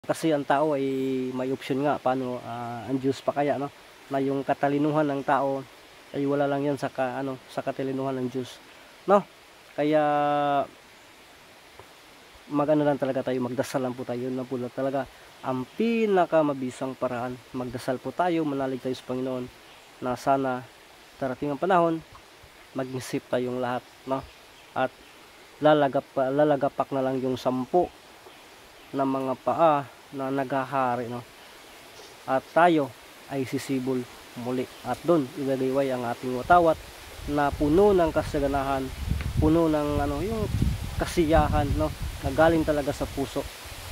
Kasi ang tao ay may option nga, paano ang Diyos pa kaya, no? Na yung katalinuhan ng tao ay wala lang yan sa sa katalinuhan ng Diyos, no? Kaya magano lang talaga tayo, magdasal lang po tayo, yun lang po talaga ang pinakamabisang paraan. Magdasal po tayo, manalig tayo sa Panginoon na sana darating ang panahon maging safe tayong lahat, no? At lalagapak na lang yung 10 na mga paa na naghahari, no? At tayo ay sisibol muli, at doon ilaliway ang ating watawat na puno ng kasaganahan, puno ng yung kasiyahan, no? Nagaling talaga sa puso.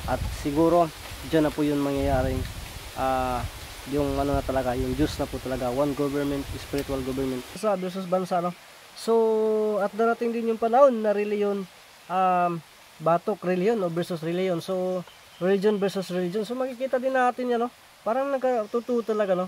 At siguro diyan na po yun mangyayaring yung na talaga, yung Diyos na po talaga, one government, spiritual government sa versus bansa, no? So at darating din yung panahon na reliyon, batok reliyon versus reliyon. So religion versus religion. So makikita din natin yan, no? Parang nagkatutuo talaga, no?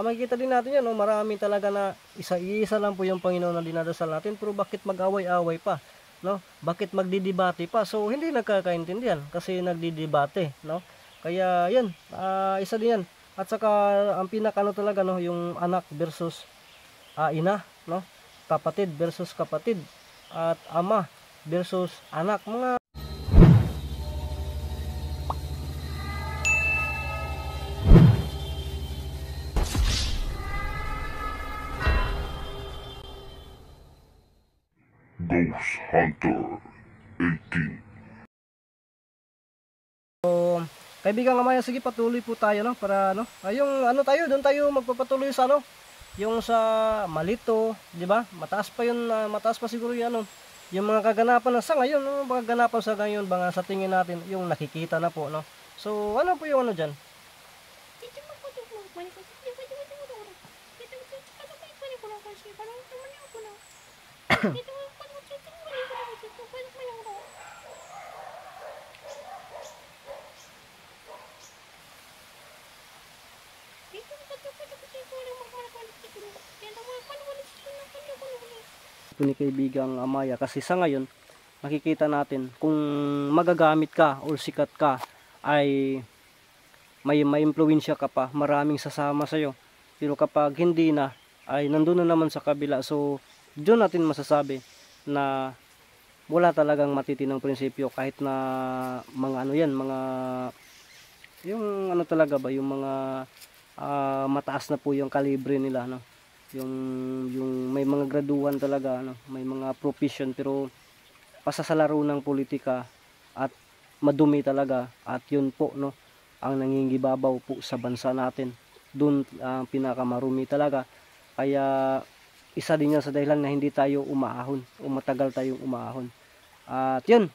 Makikita din natin yan, no? Marami talaga na isa lang po yung Panginoon na dinadasal natin, pero bakit mag-away-away pa, no? Bakit magdidebate pa? So hindi nagkakaintindihan kasi nagdidebate, no? Kaya yan, isa din yan. At saka ang pinakano talaga, no, yung anak versus ina, no? Kapatid versus kapatid, at ama versus anak, mga Ghost Hunter 18. kaibigan Amaya, sige, patuloy po tayo, no, para yung tayo doon tayo magpapatuloy sa yung sa Malito, di ba? Mataas pa yun, mataas pa siguro yung yung mga kaganapan sa ngayon, no? Mga kaganapan sa ngayon, mga sa tingin natin yung nakikita na po, no. So ano po yung diyan? Ni kaibigang Amaya, kasi sa ngayon makikita natin kung magagamit ka o sikat ka ay may impluwensya ka pa, maraming sasama sa iyo. Pero kapag hindi na, ay nandoon na naman sa kabila. So doon natin masasabi na wala talagang matitinang prinsipyo, kahit na mga yan, mga yung talaga ba, yung mga mataas na po yung kalibre nila, no? Yung may mga graduan talaga, may mga profession, pero pasasalaro ng politika at madumi talaga, at yun po, no, ang nangingibabaw po sa bansa natin. Doon ang pinakamarumi talaga. Kaya isa din yan sa dahilan na hindi tayo umaahon o matagal tayong umaahon. At yun,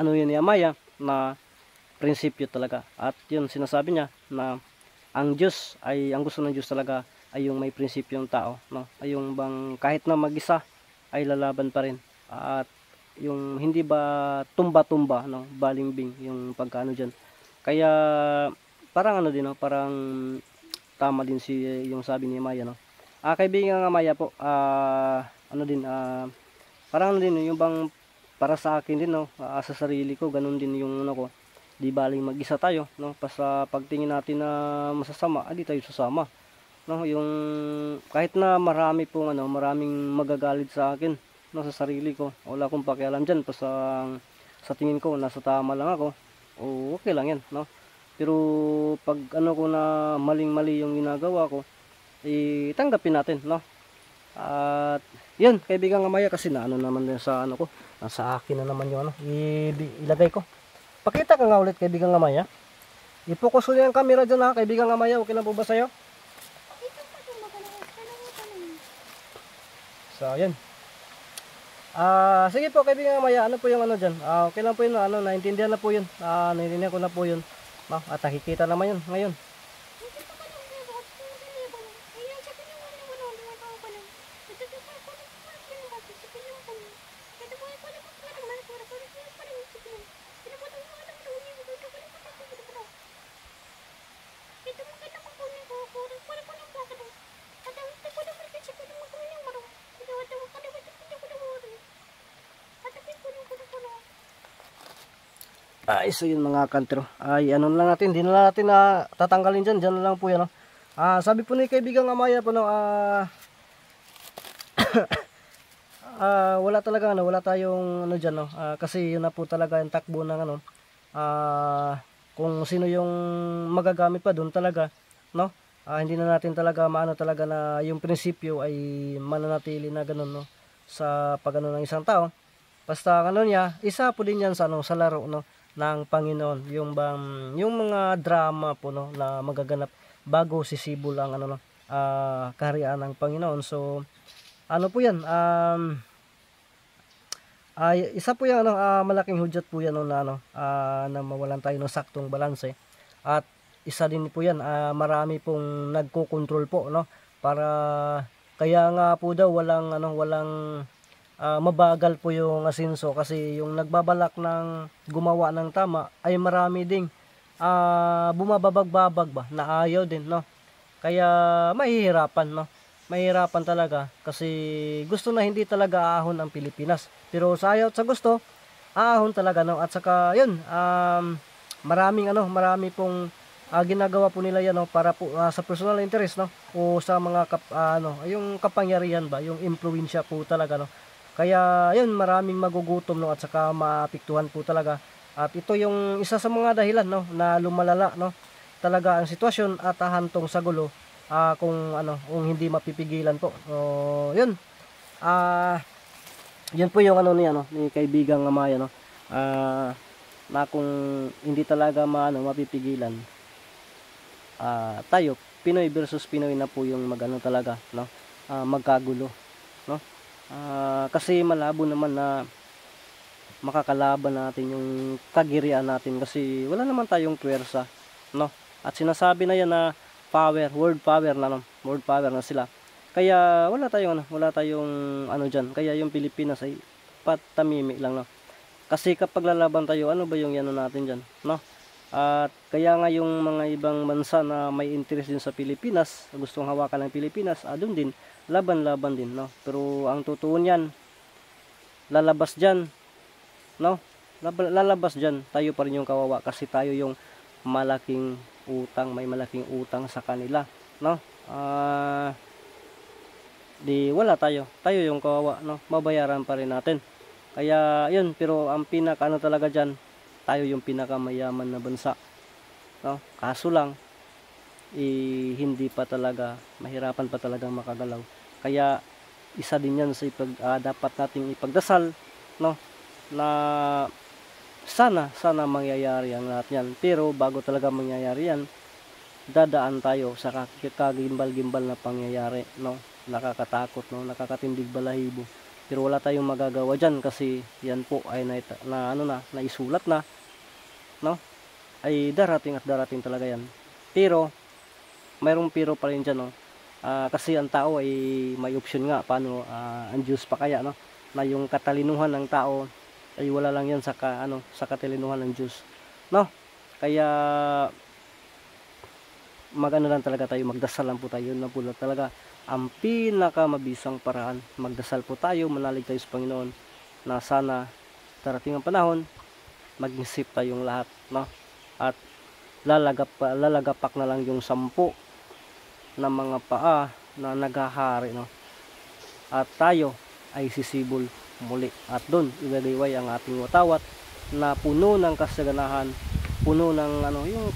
yun ni Amaya na prinsipyo talaga. At yun sinasabi niya na ang Diyos ay, ang gusto ng Diyos talaga ay yung may prinsipyong tao, no? Ay yung bang kahit na mag-isa ay lalaban pa rin, at yung hindi ba tumba-tumba, no, balimbing yung pagkaano diyan. Kaya parang din, no, parang tama din yung sabi ni Maya, no. Kaibigan nga Maya po, parang din yung bang para sa akin din, no, sa sarili ko ganun din yung ko. Di baling mag-isa tayo, no, sa pagtingin natin na masasama, di tayo susama, no. Yung kahit na marami pong maraming magagalit sa akin, no, sa sarili ko, wala akong pakialam diyan, sa tingin ko nasa tama lang ako, o okay lang yan, no. Pero pag ko na maling-mali yung ginagawa ko, tanggapin natin, no. At yun, kaibigan Amaya, kasi naman din sa ko, nasa akin na naman yung ilagay ko. Pakita ka nga ulit, kaibigan Amaya. I-focus ko yung camera dyan, ha, kaibigan Amaya. Okay na po ba sa'yo? So, yun. Sige po, kaibigan Amaya. Ano po yung dyan? Okay lang po yun. Naintindihan na po yun. Naintindihan ko na po yun. At nakikita naman yun ngayon. Ay, so yun mga kantro. Ay, ano na lang natin, hindi na lang natin na tatanggalin dyan. Dyan na lang po yan, no? Sabi po ni kaibigang Amaya po, no, wala talaga, ano, wala tayong, ano dyan, no? Kasi yun na po talaga yung takbo ng, ano, kung sino yung magagamit pa doon talaga, no? Hindi na natin talaga maano talaga na yung prinsipyo ay mananatili na ganun, no? Sa pagano ng isang tao. Basta ano niya, isa po din yan sa ano, sa laro, no, ng Panginoon. Yung bang yung mga drama po, no, na magaganap bago sisibol ang ano, no, kaharian ng Panginoon. So ano po yan, isa po yan, ano, malaking hudyat po yan, no, na ano, na mawalan tayo ng saktong balanse. At isa din po yan, marami pong nagko-control po, no, para kaya nga po daw walang mabagal po yung asenso, kasi yung nagbabalak ng gumawa ng tama ay marami ding bumababag-babag ba na ayaw din, no. Kaya mahihirapan, no, mahihirapan talaga, kasi gusto na hindi talaga ahon ang Pilipinas, pero sa ayaw at sa gusto ahon talaga, no. At saka yun, marami pong ginagawa po nila yan, no, para po sa personal interest, no, o sa mga yung kapangyarihan ba, yung impluwensya po talaga, no. Kaya yun, maraming magugutom, no, at saka maapektuhan po talaga. At ito yung isa sa mga dahilan, no, na lumalala, no, talaga ang sitwasyon at hahantong sa gulo, kung hindi mapipigilan po. So yun, yun po yung ano niya, no, ni kaibigang Amaya, no, na kung hindi talaga mapipigilan, tayo Pinoy versus Pinoy na po yung magano talaga, no, magkagulo, no. Kasi malabo naman na makakalaban natin yung kagirian natin, kasi wala naman tayong puwersa, no. At sinasabi na yan na world power na sila. Kaya wala tayong diyan. Kaya yung Pilipinas ay patamimi lang, no. Kasi kapag lalaban tayo, ano ba yung natin diyan, no? At kaya nga yung mga ibang bansa na may interest din sa Pilipinas, gustong hawakan ng Pilipinas, doon din laban-laban din, no. Pero ang totoo niyan, lalabas diyan, no? Lalabas diyan, tayo pa rin yung kawawa, kasi tayo yung may malaking utang sa kanila, no. Di wala tayo yung kawawa, no, mabayaran pa rin natin. Kaya yun, pero ang pinaka talaga diyan, tayo yung pinakamayaman na bansa, no. Kaso lang hindi pa talaga, mahirapan pa talaga makagalaw. Kaya isa din yan sa dapat nating ipagdasal, no, na sana mangyayari ang lahat yan. Pero bago talaga mangyayari yan, dadaan tayo sa kagimbal-gimbal na pangyayari, no. Nakakatakot, no, nakakatindig balahibo. Pero wala tayong magagawa dyan, kasi yan po ay naisulat na, no, ay darating talaga yan. Pero mayroong pero pa rin dyan, no. Kasi ang tao ay may option nga, paano ang Diyos pa kaya, no, na yung katalinuhan ng tao ay wala lang yan sa katalinuhan ng Diyos, no. Kaya lang talaga tayo, magdasal lang po tayo, na po talaga ang pinakamabisang paraan. Magdasal po tayo, manalig tayo sa Panginoon na sana darating ang panahon, mag-isip tayong lahat, no. At lalagapak na lang yung 10 na mga paa na naghahari, no. At tayo ay sisibol muli, at doon igagayway ang ating watawat na puno ng kasaganahan, puno ng yung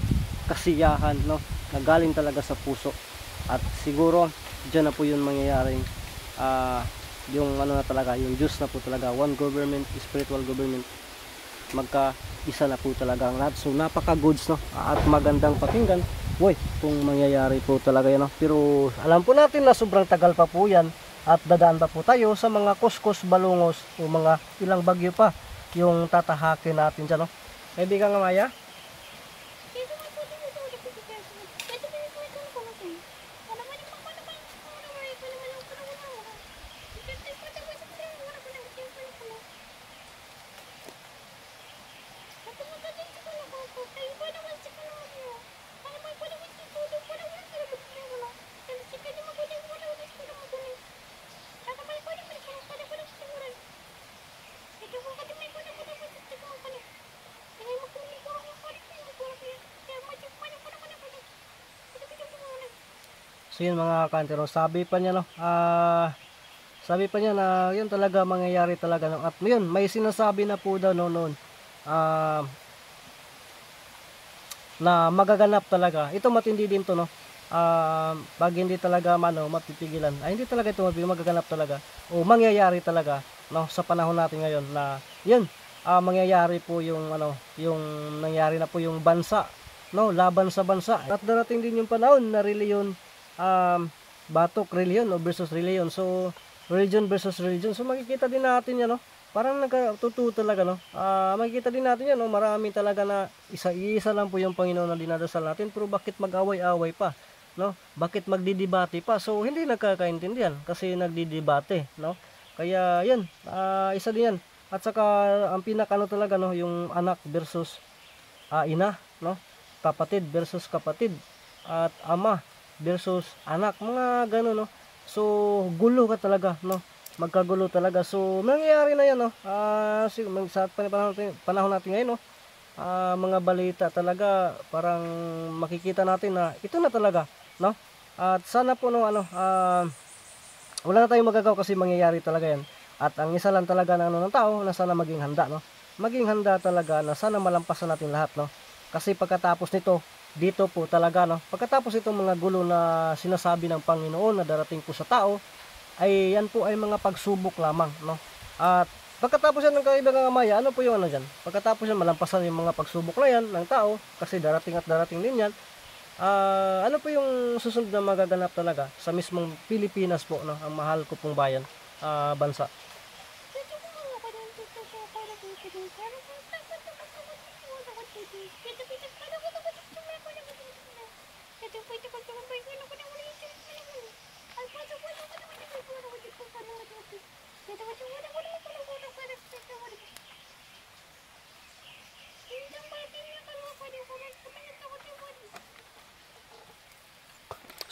kasiyahan, no, na galing talaga sa puso. At siguro diyan na po yung mangyayaring yung na talaga, yung Diyos na po talaga, one government, spiritual government, magka-isa na po talaga ang lahat. So napaka-goods, no, at magandang pakinggan, kung mangyayari po talaga yan, no. Pero alam po natin na sobrang tagal pa po yan, at dadaan pa po tayo sa mga kuskus, balungos, o mga ilang bagyo pa yung tatahakin natin dyan, no. Kaibigan Amaya, So yun mga kantero, sabi pa niya no, sabi pa niya na yun talaga mangyayari talaga no. At yun, may sinasabi na po daw no, noon na magaganap talaga. Ito matindi din to no. Pag hindi talaga mapipigilan, ay hindi talaga ito magaganap talaga o mangyayari talaga no sa panahon natin ngayon na yun, mangyayari po yung yung nangyari na po yung bansa no, laban sa bansa. At darating din yung panahon na reliyon, batok reliyon o versus reliyon. So religion versus religion. So makikita din natin yan no. Parang nagkatuto talaga no. Makikita din natin yan no, marami talaga na isa lang po yung Panginoon na dinadasal natin, pero bakit mag-away-away pa no? Bakit magdidebate pa? So hindi nagkakaintindihan kasi nagdidebate no. Kaya yan, isa din yan. At saka ang pinakano talaga no, yung anak versus ina no, kapatid versus kapatid, at ama versus anak, mga gano'n no. So gulo ka talaga no, magkagulo talaga. So nangyayari na yan no, sa panahon natin ngayon no, mga balita talaga parang makikita natin na ito na talaga no. At sana po no wala na tayong magagawa kasi mangyayari talaga yan. At ang isa lang talaga ng tao na sana maging handa no, maging handa talaga na sana malampasan natin lahat no. Kasi pagkatapos nito, dito po talaga no, pagkatapos itong mga gulo na sinasabi ng Panginoon na darating po sa tao, ay yan po ay mga pagsubok lamang no. At pagkatapos yan ng kaibigang Amaya, ano po yung dyan? Pagkatapos yan, malampasan yung mga pagsubok na yan ng tao, kasi darating at darating din yan. Ano po yung susunod na magaganap talaga sa mismong Pilipinas po no, ang mahal ko pong bayan, bansa.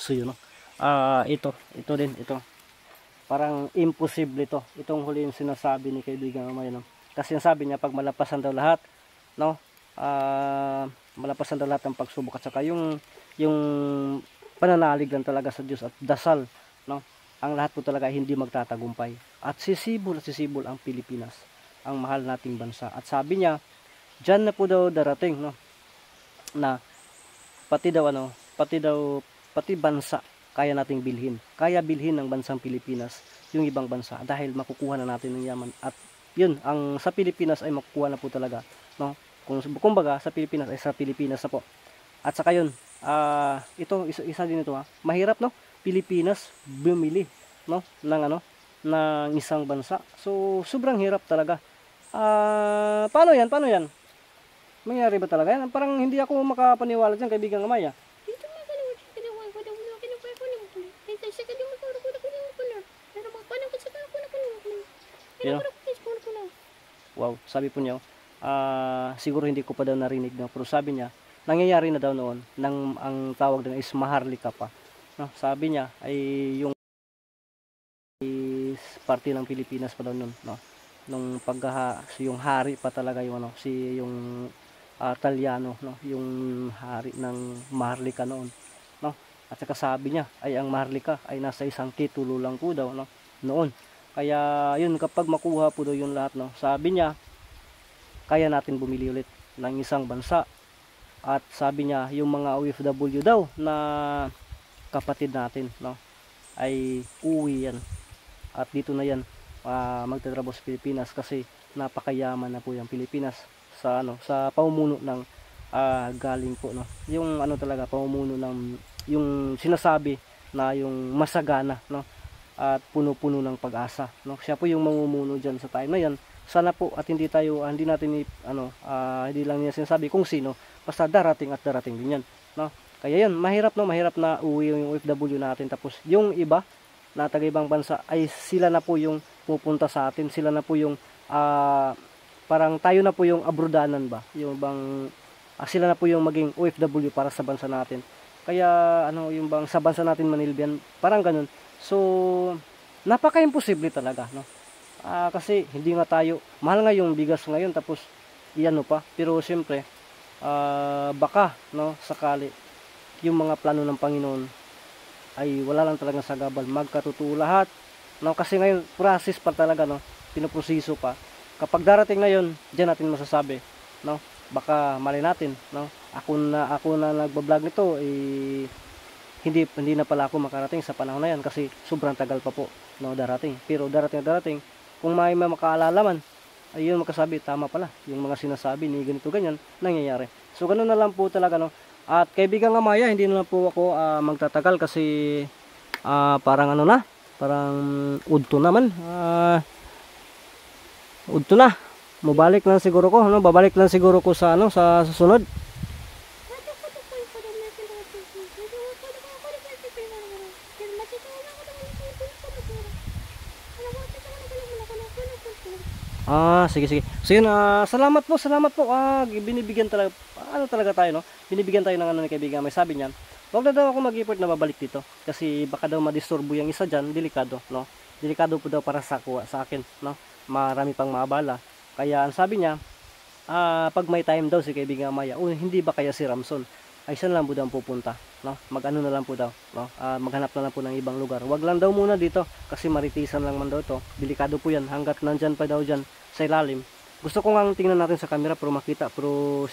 So yun no. Ito din ito. Parang imposible ito. Itong huli yung sinasabi ni kaibigang Amaya no. Kasi sabi niya pag malapasan daw lahat no, malapasan daw lahat ng pagsubok at saka yung pananalig lang talaga sa Diyos at dasal no, ang lahat po talaga hindi magtatagumpay. At sisibol ang Pilipinas, ang mahal nating bansa. At sabi niya, diyan na po daw darating no, na pati bansa kaya nating bilhin. Kaya bilhin ng bansang Pilipinas yung ibang bansa dahil makukuha na natin ng yaman. At yun, ang sa Pilipinas ay makukuha na po talaga no. Kumbaga sa Pilipinas ay sa Pilipinas na po. At saka yun, ito isa din ito mahirap no, Pilipinas bumili no ng ng isang bansa. So sobrang hirap talaga. Paano yan? Mangyari ba talaga yan? Parang hindi ako makapaniwala diyan, kaibigang Amaya. You know? Wow, sabi po niya, siguro hindi ko pa daw narinig no, pero sabi niya, nangyayari na daw noon, ang tawag din is maharlika pa. No, sabi niya ay yung parte ng Pilipinas pa daw noon, no. Nung yung hari pa talaga yung yung Talyano no, yung hari ng maharlika noon, no. At saka sabi niya ay ang maharlika ay nasa isang titulo lang po daw no noon. Kaya yun, kapag makuha po daw yung lahat no, sabi niya kaya natin bumili ulit ng isang bansa. At sabi niya yung mga OFW daw na kapatid natin no, ay uwi yan at dito na yan magtatrabaho sa Pilipinas kasi napakayaman na po yung Pilipinas sa sa pamumuno ng galing po no, yung talaga pamumuno ng yung sinasabi na yung masagana no, at puno-puno ng pag-asa no. Siya po yung mamumuno diyan sa time na yan. Sana po at hindi natin hindi lang niya sinasabi kung sino, basta darating at darating din yan no. Kaya yan, mahirap na uwi yung OFW natin, tapos yung iba na taga-ibang bansa ay sila na po yung pupunta sa atin, sila na po yung parang tayo na po yung abrodanan ba, yung bang sila na po yung maging OFW para sa bansa natin. Kaya yung bang sa bansa natin manilbihan, parang ganun. So napaka-imposible talaga no. Kasi hindi nga tayo, mahal nga yung bigas ngayon, tapos pa, pero siyempre baka no sakali yung mga plano ng Panginoon ay wala lang talagang sagabal, magkatotoo lahat, no? Kasi ngayon process pa talaga, no, pinoproseso pa. Kapag darating na yun, diyan natin masasabi, no? Baka mali natin, no? Ako na nagba-vlog nito, hindi na pala ako makarating sa panahon na yan kasi sobrang tagal pa po, no, darating. Pero darating, kung may makaalala man, ayun makasabi, tama pala yung mga sinasabi ni ganito ganyan nangyayari. So ganoon na lang po talaga, no. At kaibigan nga Maya, hindi na lang po ako magtatagal kasi parang ano na, parang udto naman. Udto na. Mabalik lang siguro ko, no? Babalik lang siguro ko sa ano, sa susunod. Sige, sige. So yun, salamat po. Binibigyan talaga, ano talaga tayo, no? Binibigyan tayo ng ano ni kaibigan. May sabi niyan, wag na daw ako mag-effort na babalik dito. Kasi baka daw madisturbo yung isa dyan, delikado, no? Delikado po daw para sa akin, no? Marami pang maabala. Kaya ang sabi niya, pag may time daw si kaibigan Maya, hindi ba kaya si Ramson? Ay saan lang po daw pupunta, no? Mag-ano na lang po daw, no? Maghanap na lang po ng ibang lugar. Wag lang daw muna dito kasi maritisan lang man daw ito. Delikado po yan hanggat nandyan pa daw dyan sa ilalim. Gusto ko nga tingnan natin sa camera pero makita, pero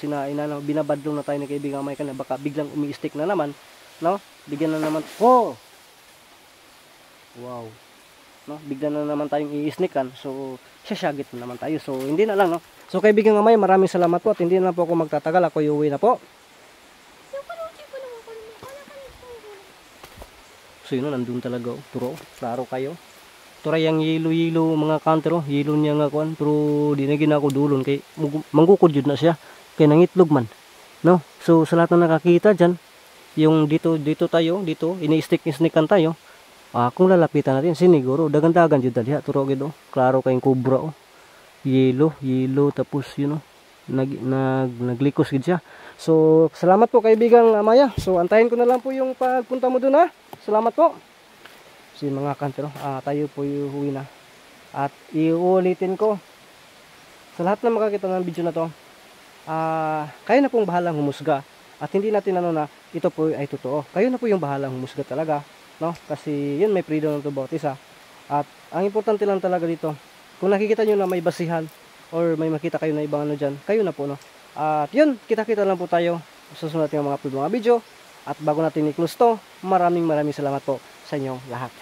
binabadlong na tayo ni kaibigan Maya kanina, baka biglang umi-stick na naman, no? Bigyan na naman, wow, no? Bigla na naman tayong i-sneakan, so sasagit na naman tayo, so hindi na lang, no? So kaibigan Maya, maraming salamat po at hindi na po ako magtatagal, ako iuwi na po. So yun, nandun talaga, turo, klaro kayo. Turay ang yelo mga counter, yelo niya nga kuan, pero di na ginako dulon kay manggukod jud na siya kay nangitlog man, no? So sa lahat na nakakita diyan, yung dito tayo, dito ini-sneakan tayo. Kung lalapitan natin siniguro dagan-dagan jud dali turo gid, klaro kayong kubra, yelo tapos yun, naglikos gid siya. So salamat po kaibigang Maya. So antayin ko na lang po yung pagpunta mo dun, salamat po. So mga kantero, tayo po uwi na. At iulitin ko sa lahat na makakita ng video na to, kayo na pong bahalang humusga. At hindi natin ano na ito po ay totoo. Kayo na po yung bahalang humusga talaga, no? Kasi yun, may freedom to bawat isa. At ang importante lang talaga dito, kung nakikita nyo na may basihan or may makita kayo na ibang ano dyan, kayo na po, no? At yun, kita-kita lang po tayo sa susunod ng mga video. At bago natin i-close to, maraming salamat po sa inyong lahat.